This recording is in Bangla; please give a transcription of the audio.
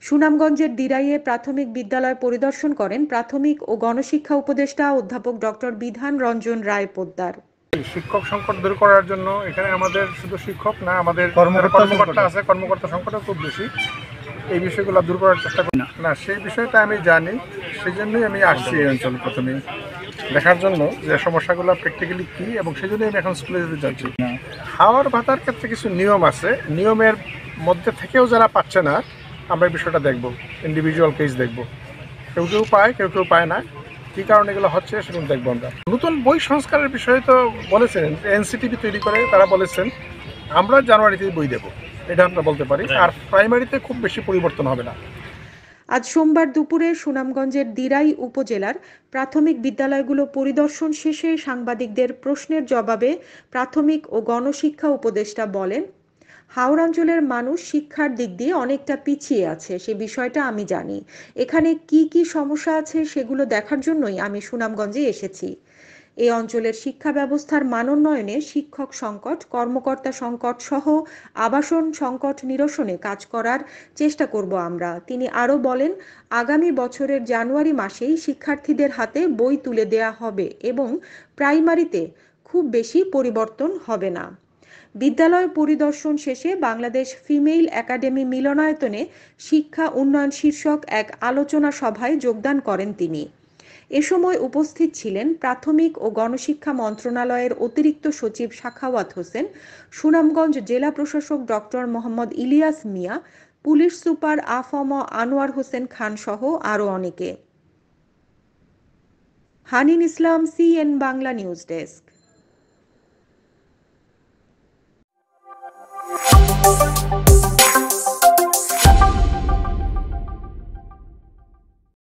সুনামগঞ্জের দিরাইয়ে প্রাথমিক বিদ্যালয় পরিদর্শন করেন প্রাথমিক ও গণশিক্ষা উপদেষ্টা অধ্যাপক ডক্টর বিধান রঞ্জন রায় পোদ্দার। শিক্ষক সংকট দূর করার জন্য এখানে আমাদের শুধু শিক্ষক না, আমাদের কর্মকর্তা আছে, কর্মকর্তা সংকটও খুব বেশি। এই বিষয়গুলো দূর করার চেষ্টা করি না, সেই বিষয়টা আমি জানি, সেই জন্যই আমি আসছি এই অঞ্চলে প্রথমে দেখার জন্য যে সমস্যাগুলো প্র্যাকটিক্যালি কী, এবং সেই জন্যই আমি এখন স্কুলে যেতে যাচ্ছি। খাওয়ার ভাতার ক্ষেত্রে কিছু নিয়ম আছে, নিয়মের মধ্যে থেকেও যারা পাচ্ছে না আমরা এই বিষয়টা দেখব, ইন্ডিভিজুয়াল কেস দেখব, কেউ কেউ পায় কেউ কেউ পায় না, কী কারণে এগুলো হচ্ছে সেগুলো দেখবো আমরা। নতুন বই সংস্কারের বিষয়ে তো বলেছেন, এনসিটিভি তৈরি করে তারা বলেছেন আমরা জানুয়ারিতেই বই দেবো, এটা আমরা বলতে পারি। আর প্রাইমারিতে খুব বেশি পরিবর্তন হবে না। আজ সোমবার দুপুরে সুনামগঞ্জের দিরাই উপজেলার প্রাথমিক বিদ্যালয়গুলো পরিদর্শন শেষে সাংবাদিকদের প্রশ্নের জবাবে প্রাথমিক ও গণশিক্ষা উপদেষ্টা বলেন, হাওড়াঞ্চলের মানুষ শিক্ষার দিক দিয়ে অনেকটা পিছিয়ে আছে, সে বিষয়টা আমি জানি। এখানে কি কি সমস্যা আছে সেগুলো দেখার জন্যই আমি সুনামগঞ্জে এসেছি। এই অঞ্চলের শিক্ষা ব্যবস্থার মানোন্নয়নে শিক্ষক সংকট, কর্মকর্তা সংকট সহ আবাসন সংকট নিরসনে কাজ করার চেষ্টা করব আমরা। তিনি আরও বলেন, আগামী বছরের জানুয়ারি মাসেই শিক্ষার্থীদের হাতে বই তুলে দেয়া হবে এবং প্রাইমারিতে খুব বেশি পরিবর্তন হবে না। বিদ্যালয় পরিদর্শন শেষে বাংলাদেশ ফিমেইল একাডেমি মিলনায়তনে শিক্ষা উন্নয়ন শীর্ষক এক আলোচনা সভায় যোগদান করেন তিনি। এ সময় উপস্থিত ছিলেন প্রাথমিক ও গণশিক্ষা মন্ত্রণালয়ের অতিরিক্ত সচিব সাখাওয়াত হোসেন, সুনামগঞ্জ জেলা প্রশাসক ডক্টর মোহাম্মদ ইলিয়াস মিয়া, পুলিশ সুপার আফম আনোয়ার হোসেন খান সহ আরও অনেকে। হানিন ইসলাম, সিএন বাংলা নিউজ ডেস্ক।